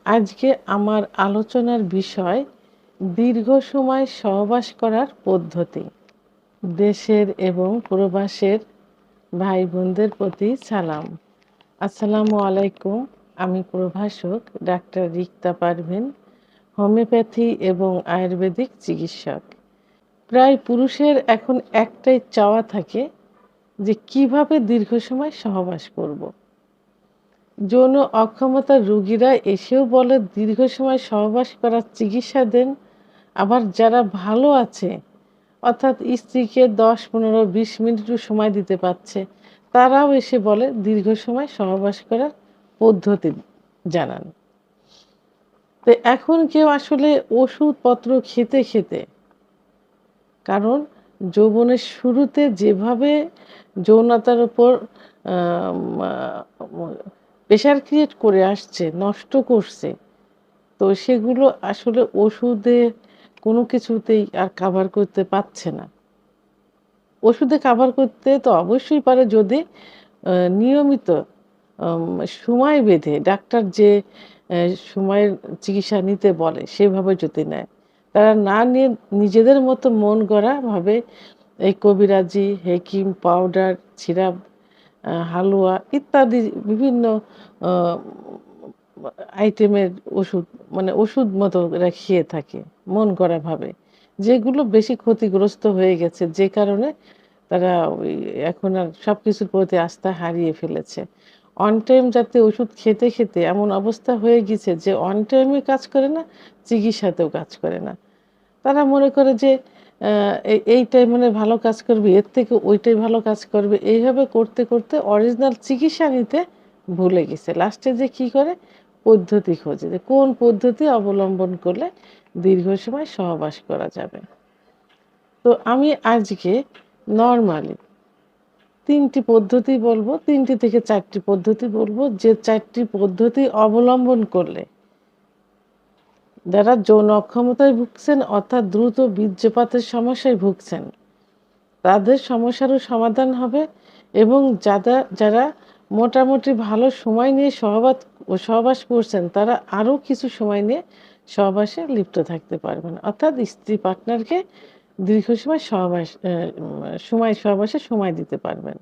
আজকে আমার আলোচনার বিষয় দীর্ঘ সময় সহবাস করার পদ্ধতি। দেশের এবং প্রবাসের ভাই বোনদের প্রতি সালাম। আসসালামু আলাইকুম। আমি প্রভাষক ডাক্তার রিক্তা পারভিন, হোমিওপ্যাথি এবং আয়ুর্বেদিক চিকিৎসক। প্রায় পুরুষের এখন একটাই চাওয়া থাকে যে কিভাবে দীর্ঘ সময় সহবাস করব। যৌন অক্ষমতার রোগীরা এসেও বলে দীর্ঘ সময় সহবাস করার চিকিৎসা দেন। আবার যারা ভালো আছে, অর্থাৎ স্ত্রীকে 10, 15, 20 মিনিটও সময় দিতে পারছে, তারাও এসে বলে দীর্ঘ সময় সহবাস করার পদ্ধতি জানান। তো এখন কেউ আসলে ওষুধপত্র খেতে খেতে, কারণ যৌবনের শুরুতে যেভাবে যৌনতার উপর প্রেশার ক্রিয়েট করে আসছে, নষ্ট করছে, তো সেগুলো আসলে ওষুধে কোনো কিছুতেই আর কাভার করতে পারছে না। ওষুধে কাভার করতে তো অবশ্যই পারে যদি নিয়মিত সময় বেঁধে ডাক্তার যে সময়ের চিকিৎসা নিতে বলে সেভাবে যদি নেয়। তারা না নিয়ে নিজেদের মতো মন গড়াভাবে এই কবিরাজি, হেকিম, পাউডার, সিরাপ, হালুয়া ইত্যাদি বিভিন্ন আ আইটেমের ওষুধ, মানে ওষুধ মতো এরা খেয়ে থাকে মন গড়াভাবে। যেগুলো বেশি ক্ষতিগ্রস্ত হয়ে গেছে, যে কারণে তারা ওই এখন আর সবকিছুর প্রতি আস্থা হারিয়ে ফেলেছে। অন টাইম যাতে ওষুধ খেতে খেতে এমন অবস্থা হয়ে গেছে যে অন টাইমে কাজ করে না, চিকিৎসাতেও কাজ করে না। তারা মনে করে যে এইটাই মানে ভালো কাজ করবে, এর থেকে ওইটাই ভালো কাজ করবে। এইভাবে করতে করতে অরিজিনাল চিকিৎসা নিতে ভুলে গেছে। লাস্টে যে কী করে, পদ্ধতি খোঁজে যে কোন পদ্ধতি অবলম্বন করলে দীর্ঘ সময় সহবাস করা যাবে। তো আমি আজকে নরমালি ৩টি পদ্ধতি বলব, ৩টি থেকে ৪টি পদ্ধতি বলব, যে ৪টি পদ্ধতি অবলম্বন করলে যারা যৌন অক্ষমতায় ভুগছেন, অর্থাৎ দ্রুত বীর্যপাতের সমস্যায় ভুগছেন, তাদের সমস্যারও সমাধান হবে। এবং যারা মোটামুটি ভালো সময় নিয়ে সহবাস করছেন, তারা আরও কিছু সময় নিয়ে সহবাসে লিপ্ত থাকতে পারবেন, অর্থাৎ স্ত্রী পার্টনারকে দীর্ঘ সময় সহবাসে সময় দিতে পারবেন।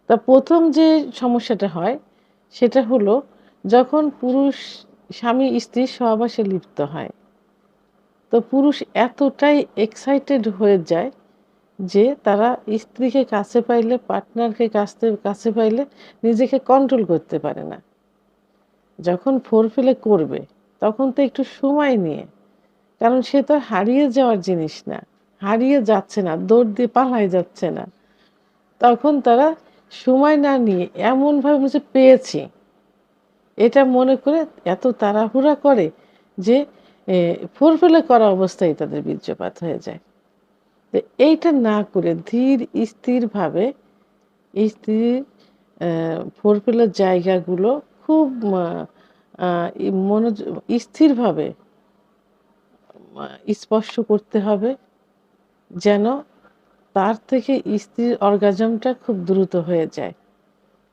তা প্রথম যে সমস্যাটা হয় সেটা হলো যখন স্বামী স্ত্রী সহবাসে লিপ্ত হয়, তো পুরুষ এতটাই এক্সাইটেড হয়ে যায় যে তারা স্ত্রীকে কাছে পাইলে, পার্টনারকে কাছে পাইলে নিজেকে কন্ট্রোল করতে পারে না। যখন ফোরপ্লে করবে তখন তো একটু সময় নিয়ে, কারণ সে তো হারিয়ে যাওয়ার জিনিস না, হারিয়ে যাচ্ছে না, দৌড় দিয়ে পালায় যাচ্ছে না। তখন তারা সময় না নিয়ে এমনভাবে বুঝে পেয়েছি এটা মনে করে এত তাড়াহুড়া করে যে ফোরপ্লে করা অবস্থায় তাদের বীর্যপাত হয়ে যায়। তো এইটা না করে ধীর স্থিরভাবে স্ত্রীর ফোরপ্লের জায়গাগুলো খুব স্থিরভাবে স্পর্শ করতে হবে, যেন তার থেকে স্ত্রীর অর্গাজমটা খুব দ্রুত হয়ে যায়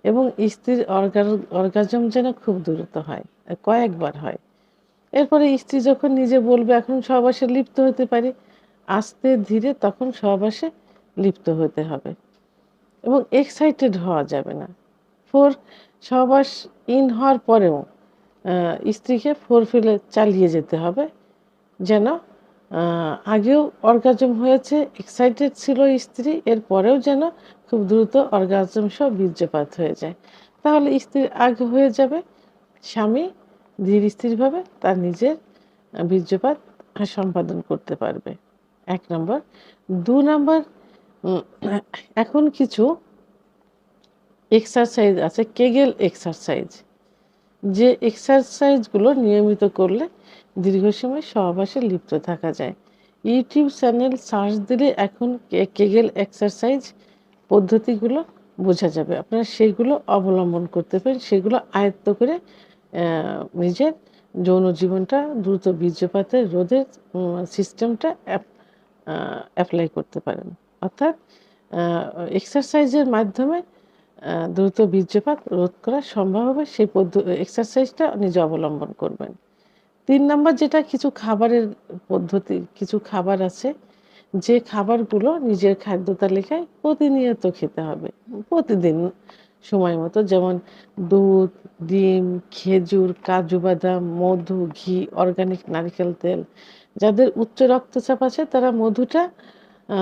এবং স্ত্রীর অর্গাজম যেন খুব দ্রুত হয়, কয়েকবার হয়। এরপরে স্ত্রী যখন নিজে বলবে এখন সহবাসে লিপ্ত হতে পারি, আস্তে ধীরে তখন সহবাসে লিপ্ত হতে হবে এবং এক্সাইটেড হওয়া যাবে না। সহবাস হওয়ার পরেও স্ত্রীকে ফোরপ্লে চালিয়ে যেতে হবে, যেন আগেও অর্গাজম হয়েছে, এক্সাইটেড ছিল স্ত্রী, এরপরেও যেন খুব দ্রুত অর্গাজম সহ বীর্যপাত হয়ে যায়। তাহলে স্ত্রীর আগে হয়ে যাবে, স্বামী ধীর স্থিরভাবে তার নিজের বীর্যপাত সম্পাদন করতে পারবে। ১ নম্বর। ২ নম্বর, এখন কিছু এক্সারসাইজ আছে, কেগেল এক্সারসাইজ, যে এক্সারসাইজগুলো নিয়মিত করলে দীর্ঘ সময় সহবাসে লিপ্ত থাকা যায়। ইউটিউব চ্যানেল সার্চ দিলে এখন কেগেল এক্সারসাইজ পদ্ধতিগুলো বোঝা যাবে। আপনারা সেগুলো অবলম্বন করতে পারেন, সেগুলো আয়ত্ত করে নিজের যৌন জীবনটা দ্রুত বীর্যপাতের রোধের সিস্টেমটা অ্যাপ্লাই করতে পারেন। অর্থাৎ এক্সারসাইজের মাধ্যমে দ্রুত বীর্যপাত রোধ করা সম্ভব হবে সেই এক্সারসাইজটা নিজে অবলম্বন করবেন। ৩ নাম্বার যেটা কিছু খাবারের পদ্ধতি, কিছু খাবার আছে যে খাবারগুলো নিজের খাদ্য তালিকায় প্রতিনিয়ত খেতে হবে। প্রতিদিন সময় মতো যেমন দুধ, ডিম, খেজুর, কাজু বাদাম, মধু, ঘি, অর্গানিক নারিকেল তেল। যাদের উচ্চ রক্তচাপ আছে তারা মধুটা আ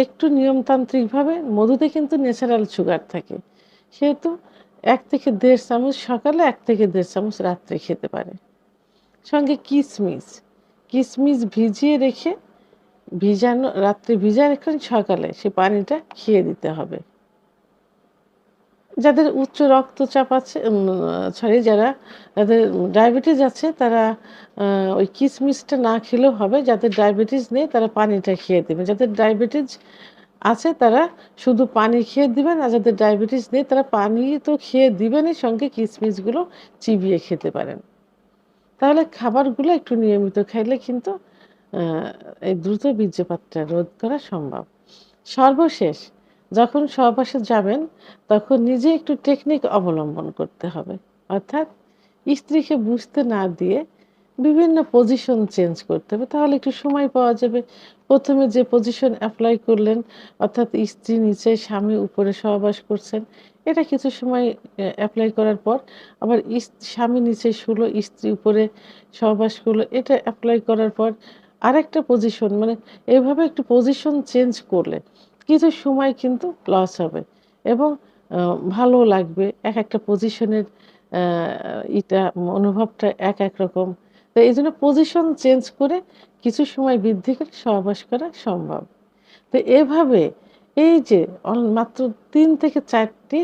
একটু নিয়মতান্ত্রিকভাবে মধুতে কিন্তু ন্যাচারাল সুগার থাকে। সেহেতু ১ থেকে ১.৫ চামচ সকালে, ১ থেকে ১.৫ চামচ রাত্রে খেতে পারে। সঙ্গে কিশমিশ, কিশমিশ ভিজিয়ে রেখে রাত্রে ভিজায় রেখে সকালে সে পানিটা খেয়ে দিতে হবে। যাদের উচ্চ রক্তচাপ আছে যাদের ডায়াবেটিস আছে তারা আ ওই কিশমিশটা না খেলেও হবে। যাদের ডায়াবেটিস নেই তারা পানিটা খেয়ে দিবেন। যাদের ডায়াবেটিস আছে তারা শুধু পানি খেয়ে দিবেন। আর যাদের ডায়াবেটিস নেই তারা পানি তো খেয়ে দিবেনই, সঙ্গে কিশমিশগুলো চিবিয়ে খেতে পারেন। তাহলে খাবারগুলো একটু নিয়মিত খাইলে কিন্তু আ এই দ্রুত বীর্যপাতটা রোধ করা সম্ভব। সর্বশেষ যখন সহবাসে যাবেন তখন নিজে একটু টেকনিক অবলম্বন করতে হবে। অর্থাৎ স্ত্রীকে বুঝতে না দিয়ে বিভিন্ন পজিশন চেঞ্জ করতে হবে। তাহলে একটু সময় পাওয়া যাবে। ১ম এ যে পজিশন এপ্লাই করলেন অর্থাৎ স্ত্রী নিচে স্বামী উপরে সহবাস করছেন। এটা কিছু সময় এপ্লাই করার পর আবার স্বামী নিচে শুলো, স্ত্রী উপরে সহবাস করলো। এটা এপ্লাই করার পর আরেকটা পজিশন, মানে এভাবে একটু পজিশন চেঞ্জ করলে কিছু সময় কিন্তু লস হবে এবং আ ভালোও লাগবে। একেকটা পজিশনের আ অনুভবটা এক রকম। তো এইজন্য পজিশন চেঞ্জ করে কিছু সময় বৃদ্ধি করে সহবাস করা সম্ভব। তো এভাবে এই যে মাত্র ৩ থেকে ৪ টি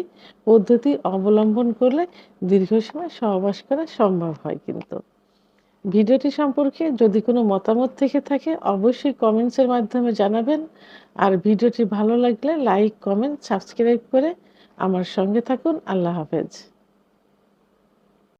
পদ্ধতি অবলম্বন করলে দীর্ঘ সময় সহবাস করা সম্ভব হয় কিন্তু। ভিডিওটি সম্পর্কে যদি কোনো মতামত থেকে থাকে অবশ্যই কমেন্টসের মাধ্যমে জানাবেন। আর ভিডিওটি ভালো লাগলে লাইক, কমেন্ট, সাবস্ক্রাইব করে আমার সঙ্গে থাকুন। আল্লাহ হাফেজ।